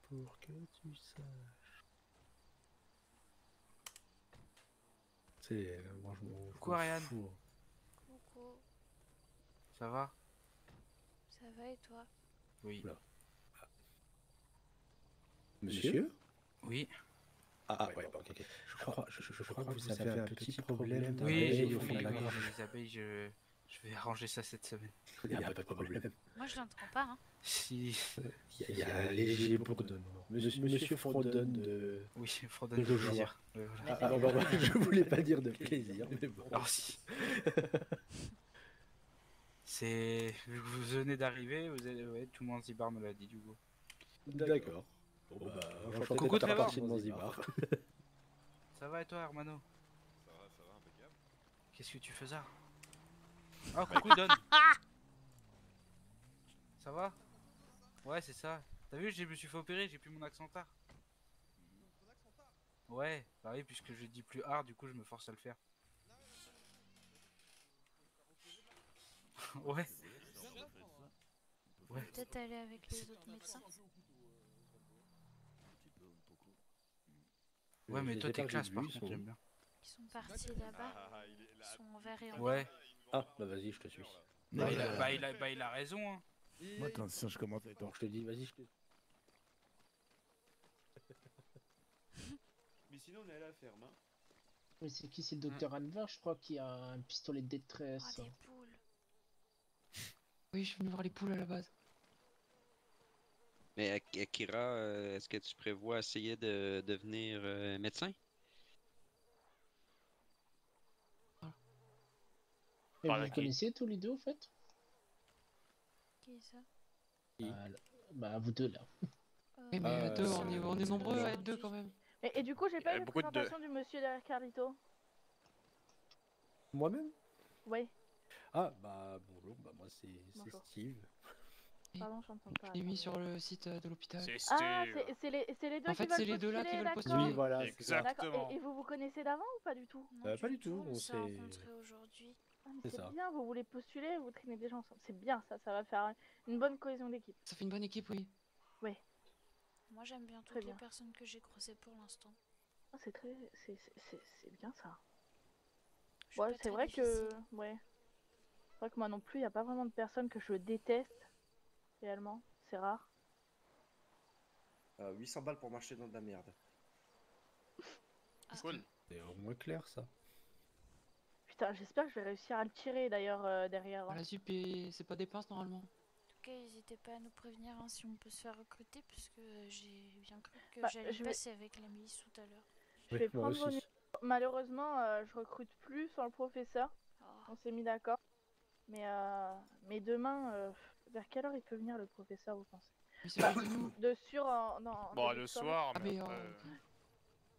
pour que tu saches. C'est moi je m'en Coucou Ariane. fous. Coucou, Ça va? ça va et toi? Oui. Là. Monsieur? Oui. Ah ouais, ok. Je crois que vous avez un petit problème Oui, d'abeilles au fond de oui, la oui, gorge. les abeilles, je vais arranger ça cette semaine. Il n'y a pas de problème. Moi je l'entends pas, hein. Si. Il y a un léger bourdonnement. Monsieur Frodon de... Oui, il faudra De de joie. plaisir. Ouais, voilà. Ah, bah, je voulais pas dire de plaisir, mais bon. Alors si. C'est... Vu que vous venez d'arriver, vous allez... Ouais, tout Zanzibar me l'a dit du coup. D'accord. Bon bah, enchanté Coucou, d'être Trevor. parti de Zanzibar. Ça va et toi Hermano? Ça va, impeccable. Qu'est-ce que tu faisais? Ah, coucou Don. Ça va? Ouais, c'est ça. T'as vu, je me suis fait opérer, j'ai plus mon accent tard. Ouais, bah oui, puisque je dis plus hard, du coup je me force à le faire. Ouais. Ouais. Peut-être aller avec les autres médecins. Ouais, mais toi J'ai t'es perdu classe de par vue, contre, ils j'aime sont- bien. Ils sont partis là-bas. Il est Ils là. sont en vert et en Ouais. Ah, bah vas-y, je te suis. Bah, il a raison, hein. Moi, attention, je commence à être Donc je te dis, vas-y, je te... Mais sinon, on est à la ferme. Hein. Mais c'est qui? C'est le docteur Anvar, je crois, qui a un pistolet de détresse. Oh, des poules. Oui, je suis venu voir les poules à la base. Mais Akira, est-ce que tu prévois essayer de devenir médecin? Et Par vous la vous connaissez tous les deux, en fait? Qui est ça? Bah, vous deux, là. Oui, mais deux, ça, on est nombreux à être deux aujourd'hui. quand même. Et du coup, j'ai pas eu la beaucoup de- présentation du monsieur derrière Carlito. Moi-même? Oui, Ah, bah bonjour, bah moi c'est Bonjour. Steve. pardon, je n'entends pas. Je l'ai mis attendez. sur le site de l'hôpital. Ah, c'est les deux En qui fait, veulent c'est les deux là qui postuler, veulent d'accord. postuler. Oui, voilà, c'est ça. Exactement. D'accord. Et vous vous connaissez d'avant ou pas du tout? Non, Pas du tout, on on s'est s'est- rencontrés aujourd'hui. Ah, mais C'est c'est ça. bien, vous voulez postuler, vous traînez déjà ensemble. C'est bien ça, ça va faire une bonne cohésion d'équipe. Ça fait une bonne équipe, oui. Moi j'aime bien Très toutes bien. les personnes que j'ai croisées pour l'instant. Ah, c'est bien ça. Je suis Ouais, pas c'est très vrai difficile. que... Ouais. C'est vrai que moi non plus, il n'y a pas vraiment de personnes que je déteste, réellement. C'est rare. 800 balles pour marcher dans de la merde. Ah, Cool. C'est au moins clair ça. Putain, j'espère que je vais réussir à le tirer d'ailleurs derrière. hein. À la sup, et c'est pas des pinces normalement. En tout cas, n'hésitez pas à nous prévenir hein, si on peut se faire recruter, puisque j'ai bien cru que Bah, j'allais je vais- passer avec la milice tout à l'heure. Je vais moi prendre vos aussi. numéros. Malheureusement, je recrute plus sans le professeur. Oh, On s'est mis d'accord. Mais demain, vers quelle heure il peut venir le professeur, vous pensez? Mais c'est jeudi, nous. De sûr, non. Bon, début le de soirée. soir, Ah, mais mais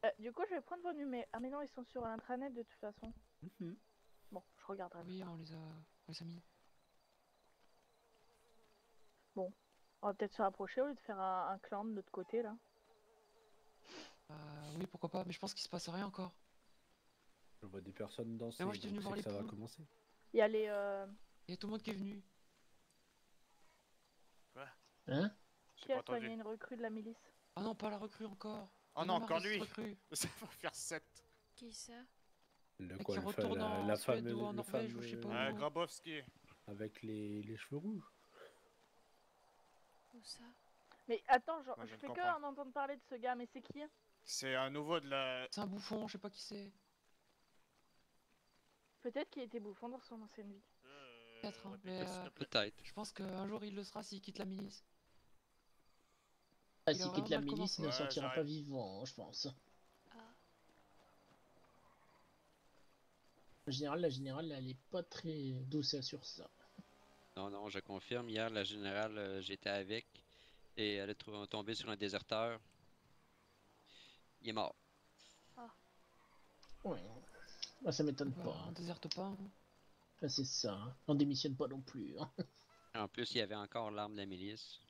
après, Du coup, je vais prendre vos numéros. Ah, mais non, ils sont sur l'intranet de toute façon. Mhm. Bon, je regarderai. oui, on les a mis. On va peut-être se rapprocher au lieu de faire un clan de l'autre côté là. Oui, pourquoi pas, mais je pense qu'il se passe rien encore. Je vois des personnes danser, Mais moi, j'étais donc venu voir c'est que les ça va poules. commencer. Il y a les. Il y a tout le monde qui est venu. Hein? j'ai Qui pas a soigné entendu. une recrue de la milice? Ah non, pas la recrue encore. Oh Il y non, en a marre encore de cette lui. recrue. Ça va faire 7. qui ça? Le Et quoi, qui le retourne en la Suède fameuse, ou en le Norvège ou je sais pas fameux- où. Grabowski. avec les cheveux rouges. Où ça? Mais attends, Moi, je je viens de fais que comprendre. en entendre parler de ce gars, mais c'est qui? C'est un nouveau de la. C'est un bouffon, je sais pas qui c'est. Peut-être qu'il était bouffon dans son ancienne vie. Peut-être, hein, répète, mais s'il te plaît. Peut-être. je pense qu'un jour il le sera s'il quitte la milice. Ah, Il a s'il quitte vraiment la mal milice, il ne commencé. Ouais, sortira pas j'arrive. vivant, je pense. Ah, En général, la générale, elle est pas très douce sur ça. Non, je confirme. Hier, la générale, j'étais avec et elle est tombée sur un déserteur. Il est mort. Ouais. Bah, ça m'étonne Bah, pas. on déserte pas. Hein. Bah, c'est ça. Hein. On démissionne pas non plus. Hein. En plus, il y avait encore l'arme de la milice.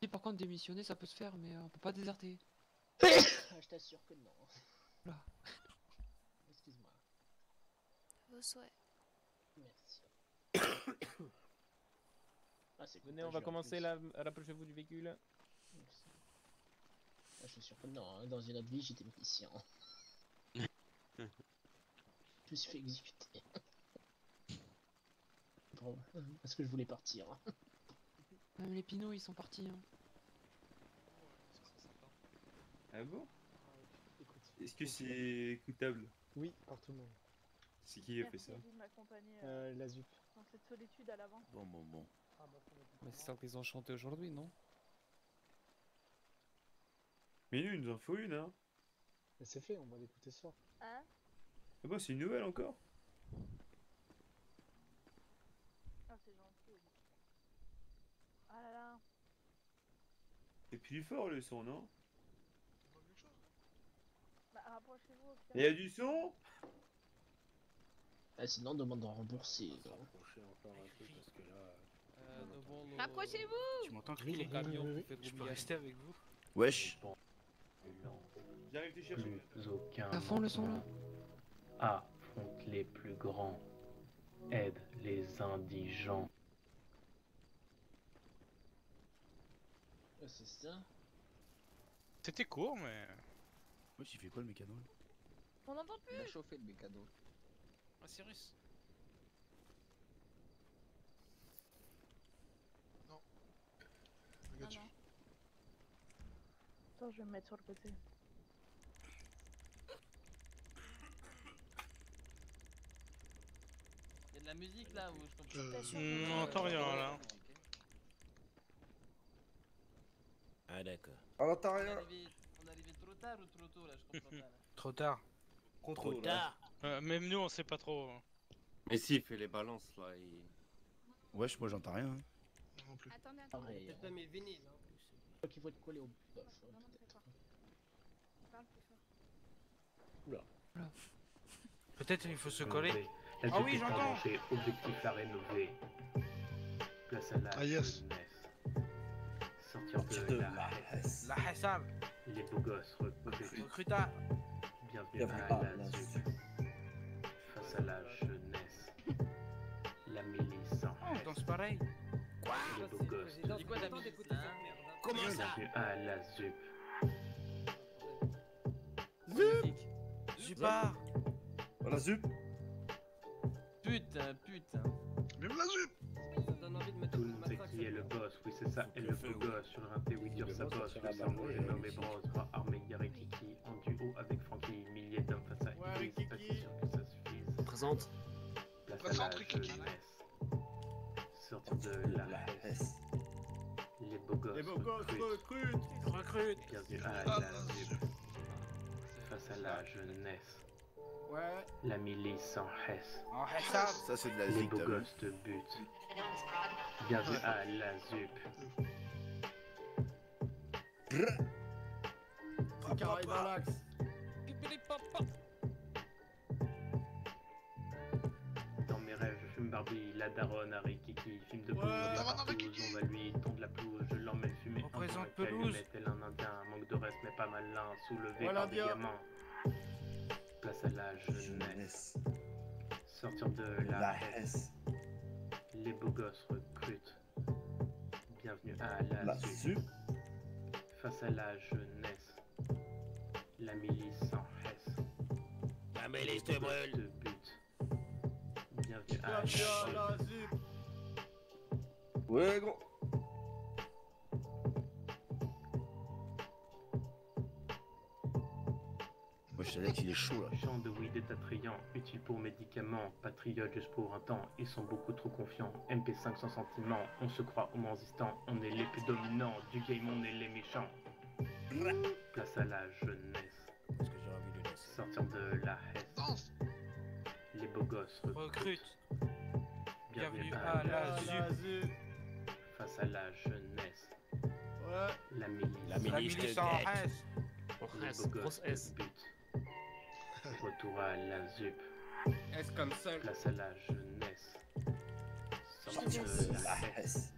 Si par contre démissionner ça peut se faire, mais on peut pas déserter. Ah, je t'assure que non. Là. Excuse-moi. vos souhaits. Merci. Ah, c'est Venez, on va commencer là, rapprochez-vous du véhicule. Merci. Moi, je suis surprenant, hein. Dans une autre vie, j'étais milicien. Je me suis fait exécuter. Bon, parce que je voulais partir. Même les pinots, ils sont partis. Hein. Ah bon? Écoute, Est-ce que c'est écoutable? oui, par tout le monde. C'est qui a fait ça? Merci de m'accompagner La ZUP. dans cette solitude à l'avant. Bon. Mais c'est ça qu'ils ont chanté aujourd'hui, non? Mais nous, il nous en faut une, hein? C'est fait, on va l'écouter ce soir. Hein? Ah bah, c'est une nouvelle encore? Ah, c'est gentil. Ah là là. C'est plus fort le son, non? Bah, rapprochez-vous au pire. Il y a du son? Sinon, on demande de rembourser. Rapprocher encore un peu parce que là. Tu m'entends crier? Je peux rester avec vous? Wesh. J'arrive te chercher. Plus aucun. À fond le son là. Affronte les plus grands. Aide les indigents. C'est ça. C'était court, mais. Wesh, il fait quoi le mécano? On n'entend plus. Il a chauffé le mécano. Ah, Cyrus. Non, non. Attends, je vais me mettre sur le côté. Il y a de la musique là ou je comprends Pas sûr On que- n'entend rien là. Ah d'accord. On entend On est rien. arrivé trop tard ou trop tôt là, je comprends pas là. Trop tard. Trop tard. Même nous, on sait pas trop. Mais si, il fait les balances là. Wesh, moi j'entends rien. Hein. Attendez, Pareil. Peut-être pas mes vinyles. Hein. Je crois qu'il faut être collé au bof. Parle plus fort. Peut-être il faut se coller. Ah oui, j'entends. Objectif à rénover. Place à la jeunesse. Sortir de la haisse. La Hassab. Les beaux gosses recrutés. Recruta. Bienvenue à la ZUP. Face à la jeunesse. La milice en On danse pareil. Les beaux gosses J'ai dit quoi la musique là hein? Comment ça? Bienvenue à la ZUP. Musique. Super. La ZUP. Putain. Même la ZUP. Ça donne envie de mettre Tout le une monde sait matraque. qui est le boss, oui c'est ça, et le beau gosse sur le rinté, oui dire sa bosse, le cerveau est nommé Bros, bras armé, y'a Kiki, en duo avec Francky, milliers d'hommes face à Ouais, Idriss, pas si sûr que ça suffise. Présente. Place à la jeunesse. Sortir de la haisse. Les beaux gosses recrutent. Recrute. Bienvenue à la ZUP. Face à la jeunesse. Ouais. La milice en haisse. En Hassab. Ça c'est de la Les zik, beaux t'as vu? gosses te butent. Bienvenue à la ZUP. Carré dans l'axe. Dans mes rêves, je fume Barbie, la daronne, Harry, Kiki, film de pelouse, on va lui tondre la pelouse, je l'emmène fumer On présente un joint, pelouse. tel un indien, manque de reste mais pas malin, soulevé Voilà, par des bien. gamins. Place à la jeunesse, sortir de la haisse, les beaux gosses recrutent, bienvenue à la ZUP. Face à la jeunesse, la milice en haisse. La Les beaux gosses te butent. Bienvenue à la ZUP. la ZUP. Ouais gros. Moi je savais qu'il est chaud là. Chant de weed est attrayant, utile pour médicaments, patriote juste pour un temps, ils sont beaucoup trop confiants, MP5 sans sentiment, on se croit homme insistant, on est les plus dominants, du game on est les méchants. Place à la jeunesse, Parce que j'ai envie de danser. sortir de la haisse, les beaux gosses recrutent, Bienvenue à la ZUP. ZUP. face à la jeunesse, Ouais. la milice, La La milice milice te en guette. Hass. les beaux gosses te butent. Retour à la ZUP, Est-ce comme seul. place à la jeunesse, sortir de la haisse.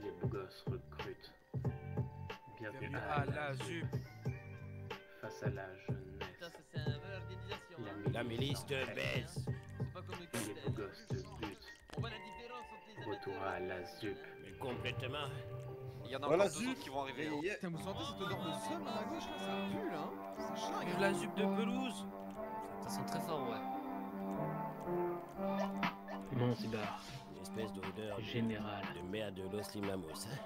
Les beaux gosses recrutent. Bienvenue Bienvenue à à la ZUP. face à la Putain, jeunesse. ça c'est une vraie organisation. Hein. La milice te en haisse. baisse. C'est pas comme le Les capitaine. beaux gosses te butent. On voit la différence entre les Retour amateurs à et les la professionnels, ZUP. hein. Complètement. Il y en a Voilà, encore deux autres qui vont arriver. Hein. Putain, vous sentez cette odeur de seum à gauche là? Ça pue là, hein? Ça schlingue. Vive la jupe de pelouse. Ça sent très fort, ouais. Manzibar, Une espèce d'odeur général, de merde de Los Limamos, hein.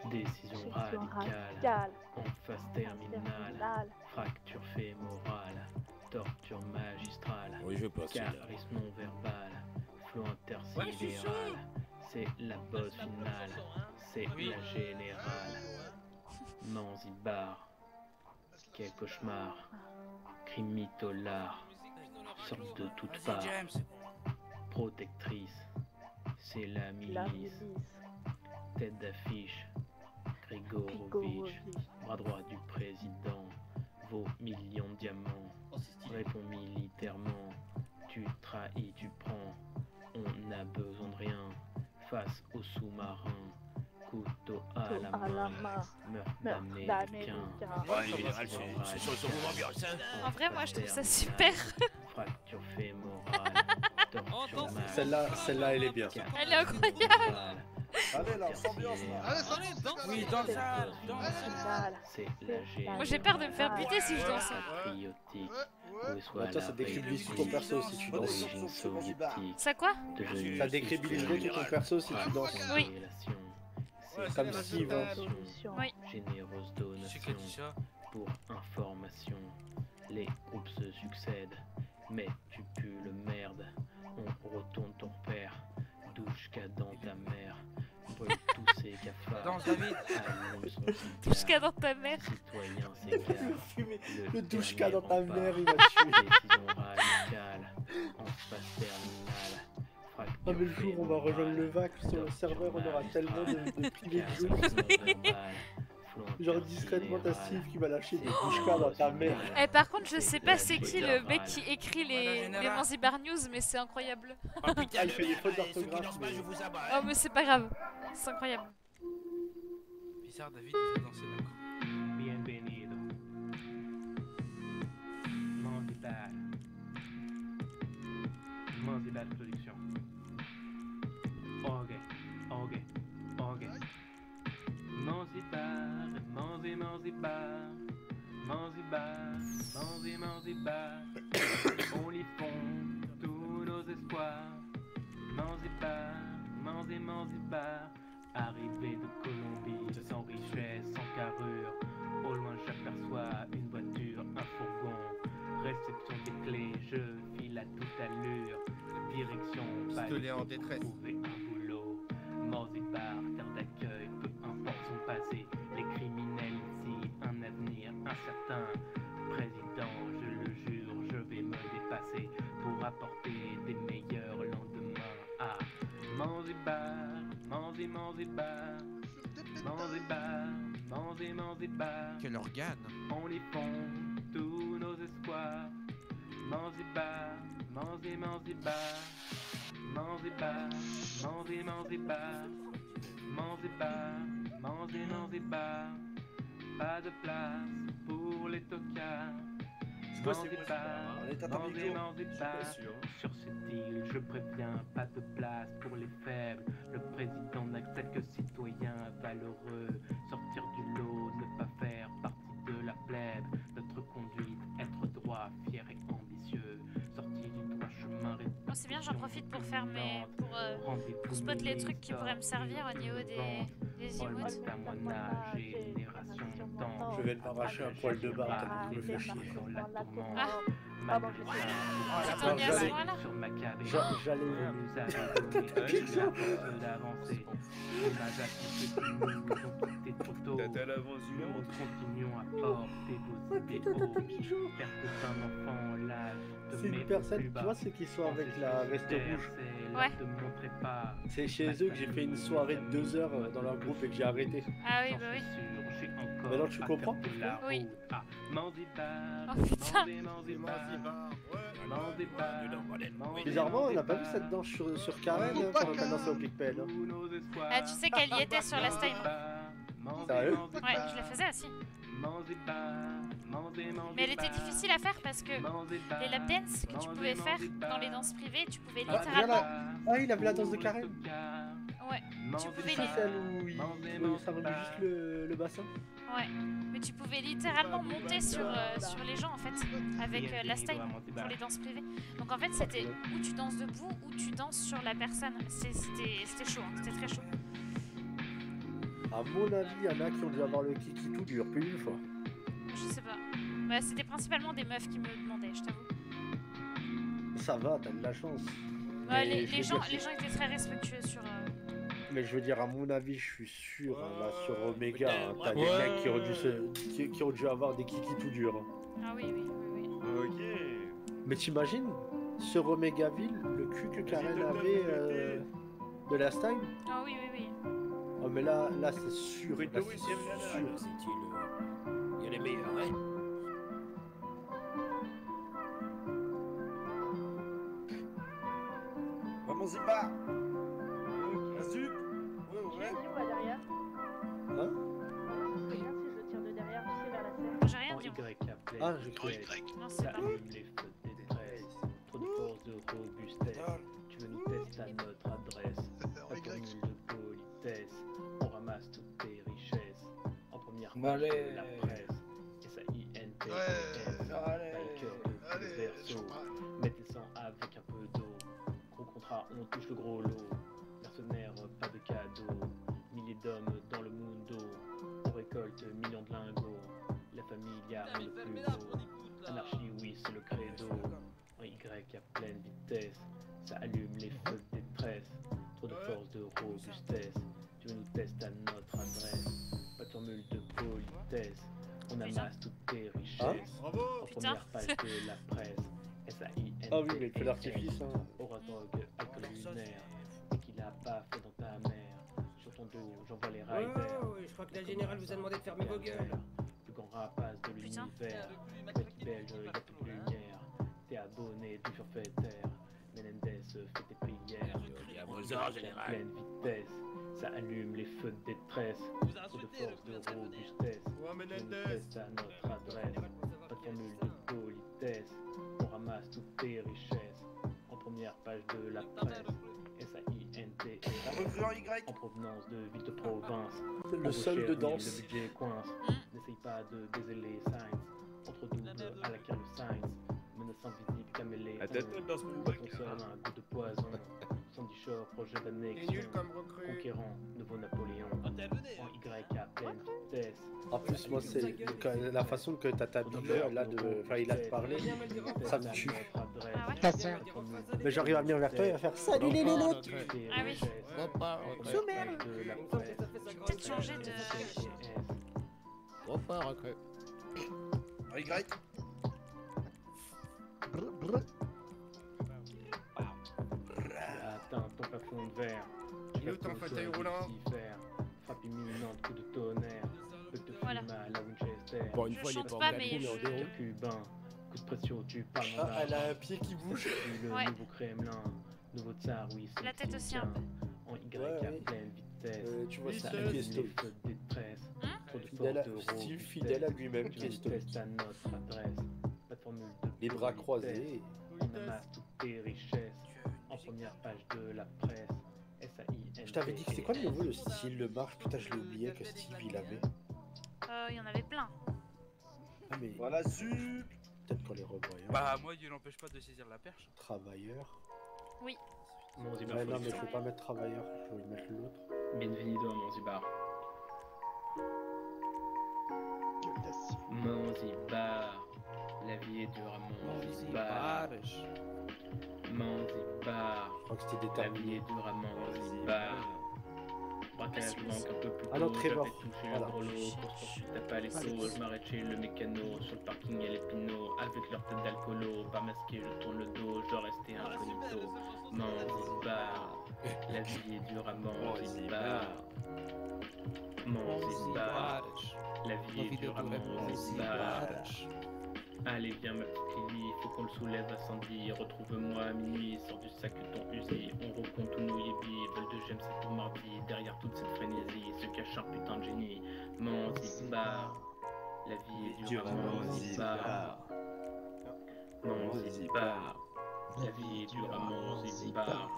décision radicale, radicale, en phase terminale, fracture fémorale, torture magistrale, Oui, je pense. charisme non verbal, flot intersidéral, c'est la bosse finale, c'est la générale. Manzibar, quel cauchemar, crimitolard, sorte de toutes parts, Vas-y, James. protectrice, c'est la la milice, milice, tête d'affiche, Grigorovitch, bras droit du président, vos millions de diamants, réponds militairement, tu trahis, tu prends, on n'a besoin de rien, face aux sous-marins, couteau à la main, meurtre d'Américain. Ouais, général, c'est sur le mouvement ambiance, hein. En vrai, moi je trouve ça super. Fracture fémorale, torture Celle-là, elle est bien. Elle est incroyable. Allez, là, s'ambiance là. Allez, danse. Oui, dans le salle, dans le salle. c'est la générale. Moi j'ai peur de me faire buter si je danse. Patriotique, où soit Bah, toi, ça la décrédibilise tout ton République, perso si tu danses. origine soviétique, Ça quoi? devenue Ça décrédibiliserait tout ton perso si tu danses. Oui. C'est Comme Steve, hein. solution. Oui. Généreuse C'est qui a dit donation ça? pour information. Les groupes se succèdent, mais tu pues le merde. On retourne ton père, douche-ca dans ta mère. Brûle tous ces cafards. Danse, David. Allume son cigare. Douche-ca dans ta mère. Citoyen s'égare. Le douche-ca dernier dans ta rempart. mère, il va te tuer. Décision radicale, en phase terminale. Ah, mais le jour où on va rejoindre le VAC, sur le serveur, on aura tellement de privés de jeu. Genre discrètement, t'as Steve qui va lâcher des douche-ca dans ta mère. Eh, par contre, je sais pas c'est qui le mec qui écrit les Manzibar News, mais c'est incroyable. Oh putain, il fait des fautes ceux qui d'orthographe, dansent pas, mais- je vous abats. Oh, mais c'est pas grave. C'est incroyable. Bizarre, David, il fait danser d'un coup. Bienvenido. Manzibar. Manzibar Production. Ok, ok, ok. Manzibar, Manzibar, Manzibar, Manzibar. On y fond tous nos espoirs. Manzibar, Manzibar. Arrivé de Colombie, sans richesse, sans carrure. Au loin j'aperçois une voiture, un fourgon. Réception des clés, je file à toute allure. Direction Pistolet en Paris pour détresse. trouver un boulot. Manzibar, terre d'accueil, peu importe son passé. Les criminels ici, un avenir incertain. Président, je le jure, je vais me dépasser pour apporter des meilleurs lendemains. Ah, Manzibar, Manzibar, Manzibar, Manzibar. Quel organe. On y fond tous nos espoirs. Manzibar, Manzibar, Manzibar, Manzibar, Manzibar. Pas de place pour les tocards. C'est quoi, c'est quoi, Manzibar, c'est quoi, t'as mis quoi? Manzibar. Sur cette île, je préviens, pas de place pour les faibles. Le président n'accepte que citoyens valeureux. Sortir du lot, ne pas faire partie de la plèbe. Notre conduite, être droit, fier et ambitieux. Sorti du droit chemin. Bon, c'est bien, j'en profite pour faire pour spot les trucs qui pourraient me servir au niveau des emotes. Je vais te m'arracher un poil de barbe, ça me fait chier. Ah. Ah bon, Tu t'en es à ce point-là? T'as l'avance du monde. Continuons à porter vos idéaux. Perte d'un enfant, l'âge de C'est une personne, tu vois ceux qui sont avec la veste rouge. Ouais. C'est chez eux que j'ai fait une soirée de 2 heures dans leur groupe et que j'ai arrêté. Ah oui, bah oui. Maintenant tu comprends? Oui. Manzibar, Oh putain. Bizarrement, on n'a pas vu cette danse sur Karen pendant qu'elle dansait au Picpel. Ah, tu sais qu'elle y était sur la Stein. Sérieux? Ouais, je la faisais aussi. Mais elle était difficile à faire parce que les lap dance que tu pouvais faire dans les danses privées, tu pouvais littéralement. Ah, il avait la danse de Karen? Ouais, tu pouvais C'est celle où ça remet juste le bassin. Ouais, mais tu pouvais littéralement monter sur les gens en fait, avec la style pour les danses privées. Donc en fait, c'était ou tu danses debout ou tu danses sur la personne. C'était chaud, hein, c'était très chaud. À mon avis, il y en a qui ont dû avoir le kiki tout dur, plus d'une fois. Je sais pas. Bah, c'était principalement des meufs qui me demandaient, je t'avoue. Ça va, t'as de la chance. Ouais, les gens étaient très respectueux sur. Mais je veux dire, à mon avis, je suis sûr, hein, là sur Omega, hein, t'as des mecs qui ont dû avoir des kiki tout durs. Hein. Ah oui. Ok. Mais t'imagines, sur Omegaville, le cul que Karen avait de la style? Ah oui. Oh mais là c'est sûr. Là, c'est sûr. Il y a les meilleurs, ouais. Vamos y pas. Vas-y. J'ai dit ou à derrière? Hein? C'est bien si je le tire de derrière, tu sais, vers la scène. J'ai rien dit. Ah, j'ai cru. Non, c'est pas. Les feux de détresse, trop de force de robustesse. Tu veux nous tester à notre adresse. Pas de formule de politesse. On ramasse toutes tes richesses. En première page de la presse. S-A-I-N-T-E-S. Pas le cœur de plus verso. Mettez le sang avec un peu d'eau. Gros contrat, on touche le gros lot. Mercenaires, pas de cadeaux. Milliers d'hommes dans le mundo. On récolte millions de lingots. La famille, y a rien de plus beau. Anarchie, oui, c'est le credo. En Y à pleine vitesse. Ça allume les feux de détresse. Trop de force de robustesse. Tu veux nous tester à notre adresse. Pas de formule de politesse. On amasse toutes tes richesses. En première page de la presse. S-A-I-N-T-E-S. Ah oui, mais que l'artifice, hein. Aura drogue, alcool lunaire. Et qu'il a pas fait dans ta mère. Sur ton dos, j'envoie les riders. Je crois que la générale vous a demandé de fermer vos gueules. Plus grand rapace de l'univers. Petit belge, y'a plus de lumière. T'es abonné du forfaitaire. Menendez fait tes prières. À pleine vitesse. Ça allume les feux de détresse. Trop de force de robustesse. On teste à notre adresse. Pas de formule de politesse. On ramasse toutes tes richesses. En première page de la presse. S-A-I-N-T-E-S. En provenance de ville de province. Le seul de danse. Le budget coince. N'essaye pas de baiser les signs. Entre double à la Carl Sainz. Menaçant visible camélé. La tête dans ce un goût de poison. Sandy Shore, projet d'annexion. Conquérant, nouveau Napoléon. En Y à pleine vitesse. En plus, moi, c'est la façon que t'as t'habillé, là, il a parlé, ça me tue. Mais j'arrive à venir vers toi et à faire salut les louloutes. Ah oui. Soumer. Peut-être changer de. Y. Atteins ton plafond de verre. Il est où ton fauteuil roulant? Frappe imminente, coup de tonnerre. Peut te fumer à la Winchester. Bon, une fois, il est pas mais cubain. Coup de pression, tu parles Ah, elle a un pied qui bouge. Le nouveau Kremlin. Nouveau tsar, oui, c'est la tête aussi un peu. En Y à pleine vitesse. Tu vois, ça c'est allume qui est les stop. feux de détresse. Trop de Fidèle à- force de Steve robustesse. fidèle à lui-même qui est Tu veux nous tester à stoïque. notre adresse. Pas de formule de Les bras politesse. croisés. On amasse toutes tes richesses. En première page de la presse. S-A-I-N. Je t'avais dit que c'était quoi le nouveau le style, le marche? Putain, je l'ai oublié que Steve il avait. Il y en avait plein. Ah, mais Voilà, sup. peut-être qu'on les revoyant. Bah, moi, il n'empêche pas de saisir la perche. Travailleur. Oui. Ouais, non, mais je vais pas mettre travailleur, je vais mettre l'autre. Bienvenido a Manzibar. Manzibar. La vie est dure à Manzibar. Manzibar. Je crois que c'était La vie déterminé. est dure à Manzibar. Braquage manque un peu plus tôt. Ah non, Trevor. J'avais touché Voilà. le gros lot. Course poursuite tape à l'écho. Je m'arrête chez le mécano. Sur le parking, il y a les pinots. Avec leur tête d'alcoolo. Pas masqué, je tourne le dos. Je dois rester incognito. Manzibar. La vie est dure à Manzibar. Manzibar. La vie est dure à Manzibar. Allez viens ma petite Lily, faut qu'on le soulève à 110. Retrouve-moi à minuit, sors du sac ton Uzi. On recompte tout nos yébis, vol de gemmes c'est pour mardi. Derrière toute cette frénésie, se cache un putain de génie. Manzibar, la vie est dure à Manzibar. Manzibar, la vie est dure à Manzibar.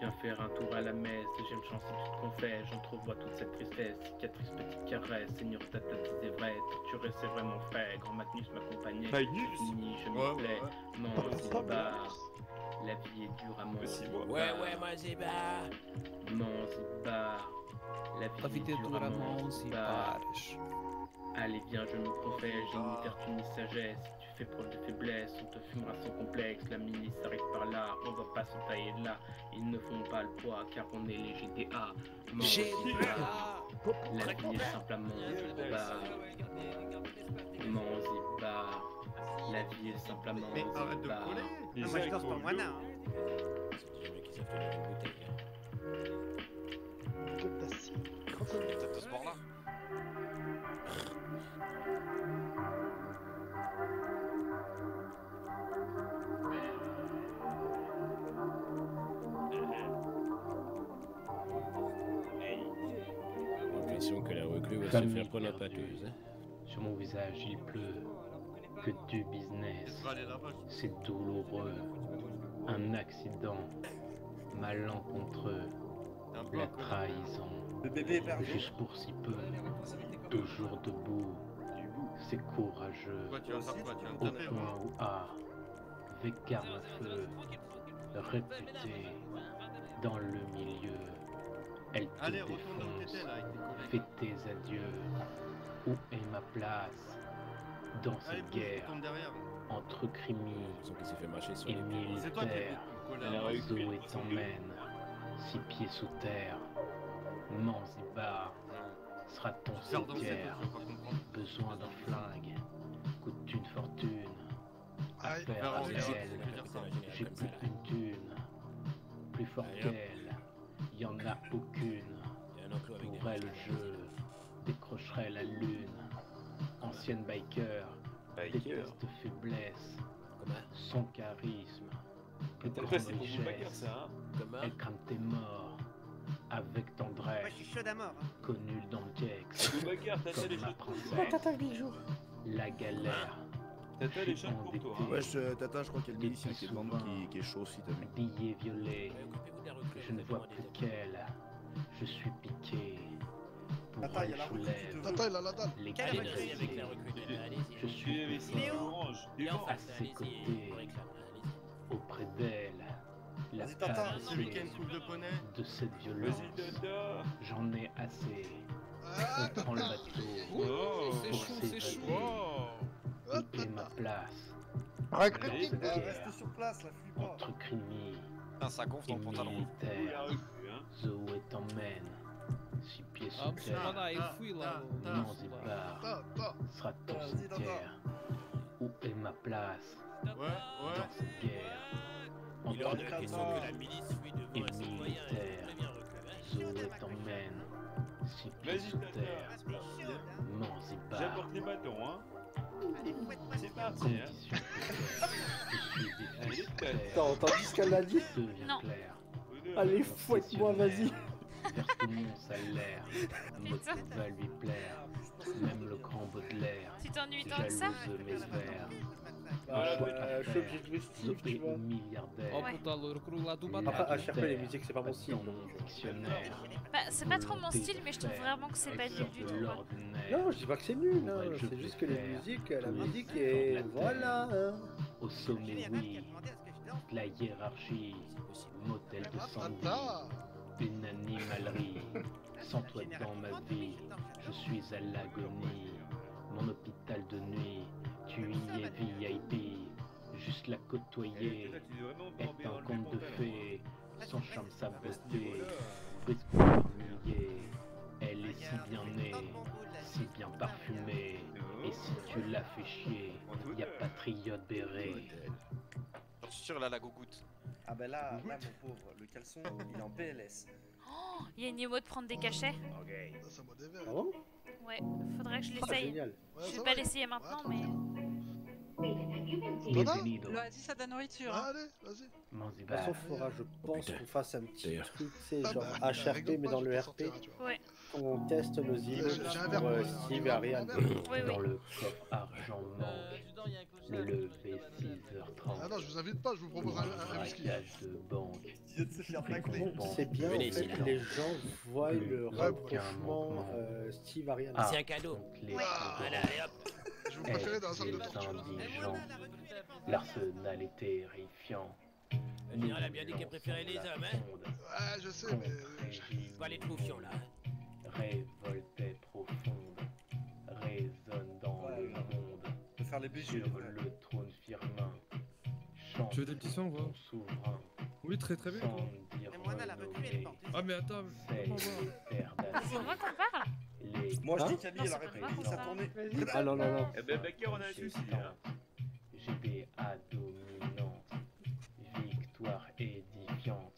Viens faire un tour à la messe, deuxième chance et tout confesse, j'entrevois toute cette tristesse, cicatrice, petite caresse, Seigneur Tata disait vrai, torturé c'est vraiment vrai, grand Magnus m'accompagnait, fini, je m'y plais, Manzibar, la vie est dure à Manzibar. Ouais, Manzibar. Manzibar, la vie est dure à Manzibar. Allez viens, je me professe, j'ai ni vertu ni sagesse, si tu fais preuve de faiblesse, on te fumera sans complexe, la milice arrive par là, on va pas se tailler de là, ils ne font pas le poids car on est les GTA. Manzibar, la vie est simple à Manzibar. Manzibar, la vie est simple à Manzibar. Mais arrête de me coller. Non, moi je danse pour moi, hein. C'est des gens qui savent tenir une bouteille. Il y a peut-être de ce bord-là. L'impression que la recrue va se faire prendre la pâteuse. Sur mon visage il pleut, que du business, c'est douloureux, un accident, malencontreux, la trahison, juste pour si peu, toujours debout, c'est courageux, au point où A, Vécarme à feu, réputé, dans le milieu, elle te défonce, fais tes adieux, où est ma place, dans cette guerre, entre crimi et militaire, Zoé t'emmène, 6 pieds sous terre, Manzibar sera ton cimetière, besoin d'un flingue, coûte une fortune, affaire à elle, j'ai plus qu'une thune, plus fort qu'elle, y en a aucune, pour elle je décrocherai la lune, ancienne biker, déteste faiblesse, son charisme, plus grande richesse, elle crame tes morts, avec tendresse, Moi je suis chaud à mort. connue dans le Dex, comme ma princesse, la galère, je suis endetté, Ouais, Tata, je crois qu'il y a le milicien qui est devant nous qui est chaud aussi, t'as vu. billet violet, je ne vois plus qu'elle, je suis piqué, pour Tata, il y elle a la je recrue qui lève, tourne. Tata, il a la dalle. les Quelle caresser, je suis à ses côtés, auprès d'elle, la Vas-y, Tata, passer celui qui a une coupe de poney. de cette violence, j'en ai assez, on prend le bateau, c'est pour chaud, c'est s'évader, chaud. où est ma place, Recrue. dans cette guerre, Reste sur place, là, fuis pas. entre crimi Putain, ça gonfle et dans le pantalon. militaire, Zoé t'emmène, 6 pieds sous Ah, terre, Manzibar Tata. sera ton Vas-y, cimetière, où est ma place, Ouais, dans cette guerre, Il est hors entre de la question que la milice fuit de et moi, c'est militaire, Zoé t'emmène, 6 pieds sous terre, Manzibar, J'apporte les bâtons, hein. C'est parti, hein. condition je suis déficitaire, Attends, t'entends ce qu'elle a dit? deviens Non. clair, Allez, fouette-moi, vas-y. vers tout mon salaire, Putain. moto va lui plaire, même le grand Baudelaire, Tu t'ennuies tant que ça? jalouse mes vers, Ah, choix je à suis faire, obligé de jouer Steve, tu Zoé vois. ou milliardaire, Oh putain, le recrue là, tout La Après, bâtard. HRP, les musiques, c'est pas mon style. dans mon dictionnaire, Bah, c'est pas trop mon style, mais je trouve vraiment que c'est pas nul du tout, quoi. Non, je dis pas que c'est nul, hein. C'est juste que les musiques, la musique est. Voilà, hein. Au sommet, oui, la hiérarchie, motel de Sandy, Tata. une animalerie, sans toi dans ma vie, je suis à l'agonie, mon hôpital de nuit, tu y es VIP, juste la côtoyer, est un conte de fées, son charme, sa beauté, brise pour mouillé, elle est si bien née, si bien parfumée, et si tu la fais chier, y a Patriote Béret. J'en suis sûr, là, la gougoute. Ah ben là, mon pauvre, le caleçon, il est en PLS. Oh, il y a une émo de prendre des cachets. Ça m'a déverse. Ah bon? Ouais, faudrait que je Ah, l'essaye. génial. Je vais pas l'essayer maintenant, mais. Bienvenido. Vas-y, ça de la nourriture. Hein. Allez, vas-y. De toute Manzibar. façon, faudra, je pense, qu'on fasse un petit D'ailleurs. truc, tu sais, genre bah, HRP, mais dans le RP. Ouais. qu'on teste nos îles J'ai un verre pour pour- Steve et Ariane. Oui, Dans oui. le coffre argent manque. Le lever 6h30. Ah non, je vous invite pas, je vous propose un whisky. Braquage de banque. Bon, c'est bien en Venez fait ici, là. que les gens voient le Aucun rapprochement manquement. Steve Ariane. Ah, C'est un cadeau. contre les Allez, allez, hop. Je vous préférais dans la salle de est torture. là. indigent. L'arsenal est terrifiant. Le général a bien dit qu'elle préférait les hommes, hein. Ouais, je sais, mais. Pas les troufions, là. Révolte est profonde, résonne dans le monde. On peut faire les BG. Sur le trône firmin, chante Tu veux des petits sons, son souverain. Oui, très très bien. Sans dire renommé, Ah, mais attends. c'est les terres C'est moi qu'on parle. Les Moi je Hein dis Camille, elle a Non, c'est pas répondu, moi ça qu'on tournait. Ah non, non, non. Eh ben, Becker, on a un souci là. GBA dominante, victoire édifiante,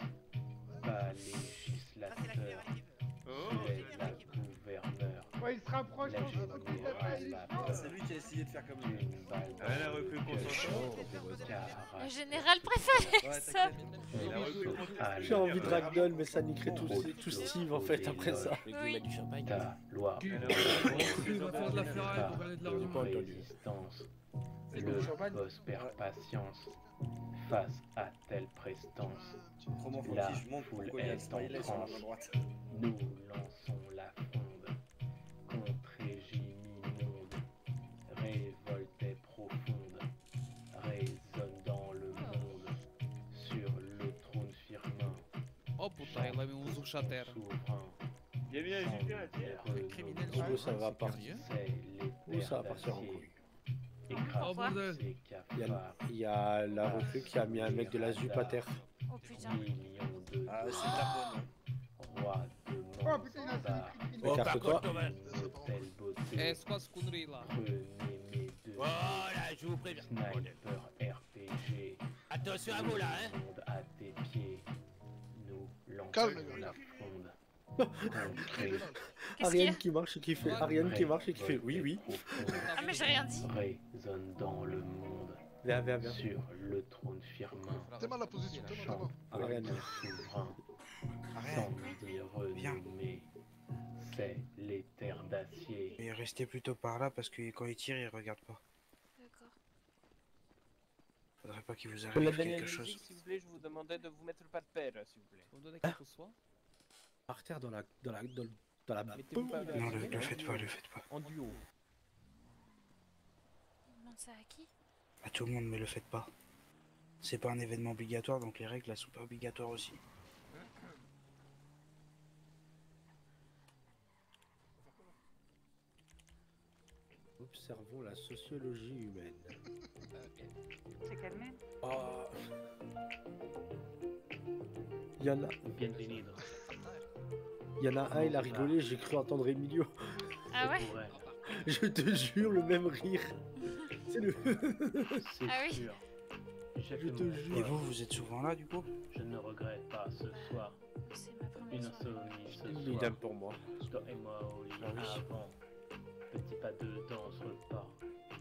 pas législateur, tu es la gouverneur. Ouais, il se rapproche. La générale Ah, c'est lui qui a essayé de faire comme lui. une balle dans Elle a repris le consentement. Le général préféré, Ouais, ça. t'inquiète. Il a repris le consentement. J'ai envie de ragdoll, mais ça niquerait tout Steve en fait après ça. Je vais mettre du champagne. Ta loi, Il va faire de la ferraille pour gagner de l'argent. de résistance, le boss perd patience, face à telle prestance, Comment faut la que je montre foule pourquoi il y a le est en smiley sur la transe, droite. nous lançons la fronde, contre régime immonde, révolte est profonde, résonne dans le monde, sur le trône firmin, Oh putain, il a mis un zouch à terre. souverain, Bienvenue à Jupiter, la terre. Criminel. Où ça va partir c'est les Où ça va terres partir en d'acier, couille écrase Oh bordel. ces il y, cafards, il y a la recrue qui a mis un mec de la ZUP à terre. Oh putain. millions de Ah, c'est de la bonne. roi de Oh putain, il a Monstar, Oh, par Écarte-toi. contre, Thomas. une telle beauté, Eh, c'est quoi ce connerie là? prenez mes deux Voilà, je vous préviens. sniper RPG, Attention à vous là, hein. monde à tes pieds, nous Calme, lançons gars. la fronde, contrer, Qu'est-ce qu'il y a? Ariane qui marche et qui fait. Ariane qui marche et qui fait. Oui, oui. Ah, mais j'ai rien dit. résonne dans le monde, Viens, viens, viens. sur le trône firmin, T'es mal la position, t'es mal, t'es mal. chante Ariane. le souverain, sans dire renommé, c'est les terres d'acier. Et restez plutôt par là parce que quand il tire, il regarde pas. D'accord. Faudrait pas qu'il vous Pour la arrive dernière quelque chose. musique, s'il vous plaît, je vous demandais de vous mettre le pas de paire, s'il vous plaît. On donne quelque soit Par terre dans la map. Mettez-vous pas Non, le faites pas, le faites pas. en duo. Il demande ça à qui? À tout le monde, mais le faites pas. C'est pas un événement obligatoire, donc les règles elles sont pas obligatoires aussi. Observons la sociologie humaine. C'est calmé. Ah. Il y en a. Bienvenido. Il y en a un, il a rigolé, j'ai cru entendre Emilio. Ah ouais? Je te jure, le même rire. C'est le. C'est Ah oui. sûr. J'ai Je fait te mon jure. choix. Et vous, vous êtes souvent là du coup? Je ne regrette pas ce soir. C'est ma première Une soirée. insomnie ce Idem soir. pour moi. Toi et moi au lit Ah oui. avant. Petit pas de danse repas.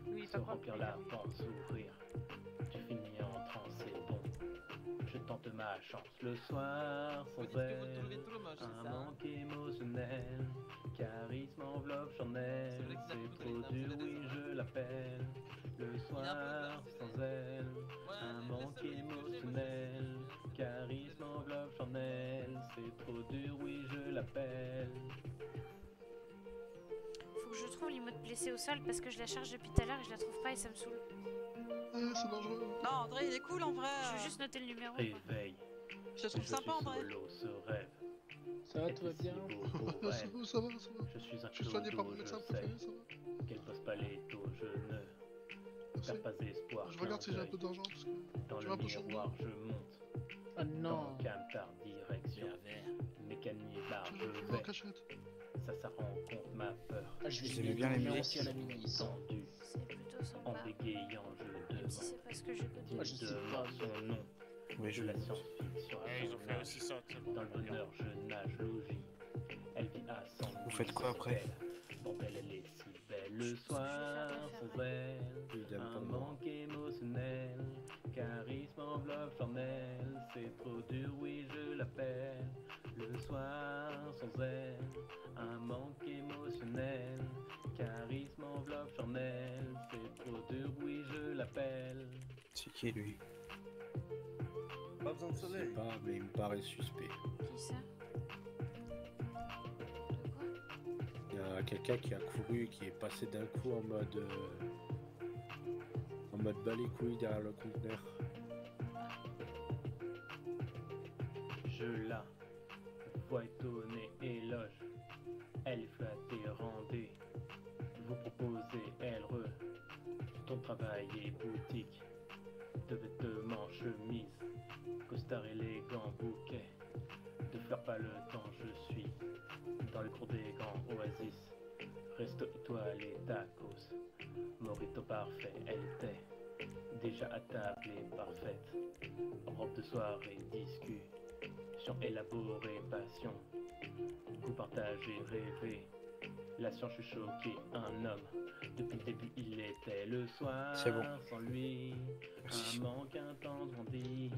Oui, Se ça prend remplir la panse, sourire. Tu finis en transe, c'est bon. Je tente ma chance le soir sans elle. Un manque émotionnel. Charisme enveloppe Chanel. C'est trop dur, oui, je l'appelle. Le soir sans elle. Un manque émotionnel. Charisme enveloppe Chanel. C'est trop dur, oui, je l'appelle. Faut que je trouve l'emote blessé au sol parce que je la charge depuis tout à l'heure et je la trouve pas et ça me saoule. C'est dangereux. Non, André, il est cool en vrai. Je veux juste noter le numéro. Réveil. Je te trouve sympa, André. Solo, ce rêve. Ça va, tout va bien? Ça va, ça va, ça va. Je suis un Je suis soigné par mon clodo, médecin je préféré, sais. ça va. Quel poste paletto, je ne Merci. perds pas espoir. Je regarde si j'ai un clin peu d'argent parce que d'œil. Dans j'ai le un peu chaud. miroir, je monte. Ah non. Dans Camtar direction. Mécanique large, Je je vais en vais. cachette. Ça rend compte ma peur. Ah, je Vous vais aimez bien les numéro musiques aussi à la milice. Tendu, C'est plutôt en sympa. bégayant, je Même demande. si c'est pas ce que j'écoute. Moi, je sais Demande pas. son nom. Oui, je De la le science-fiction. Ouais, ils ont fait aussi ça. Dans le bonheur, je nage, logis. Elle vit à 100. Vous faites quoi après? Bordel, elle est si belle. Le soir, sans elle. Idem Un pour moi. manque émotionnel. Charisme enveloppe Chanel. C'est trop dur, oui, je l'appelle. Le soir, sans elle, un manque émotionnel, charisme enveloppe charnel, c'est trop dur, oui je l'appelle. C'est qui lui? Pas besoin de Je sais soleil. pas, mais il me paraît suspect. Qui ça? Il y a quelqu'un qui a couru, qui est passé d'un coup en mode bas les couilles derrière le conteneur. Je la vois étonnée, éloge, elle est flattée, rendez, vous proposez, elle ton travail est boutique, de vêtements, chemise, costard élégant, bouquet, de faire pas le temps, je suis dans le cours des grands oasis, resto étoilé, tacos, morito parfait, elle était déjà à table et parfaite, robe de soirée, discussion élaborée, passion, goût partagé, rêvé, la science, je suis choqué, un homme, depuis le début il était le soir, c'est bon. Sans lui, un manque intendrandi,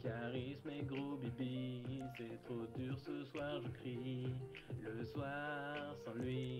charisme et gros bibi, c'est trop dur ce soir, je crie, le soir sans lui,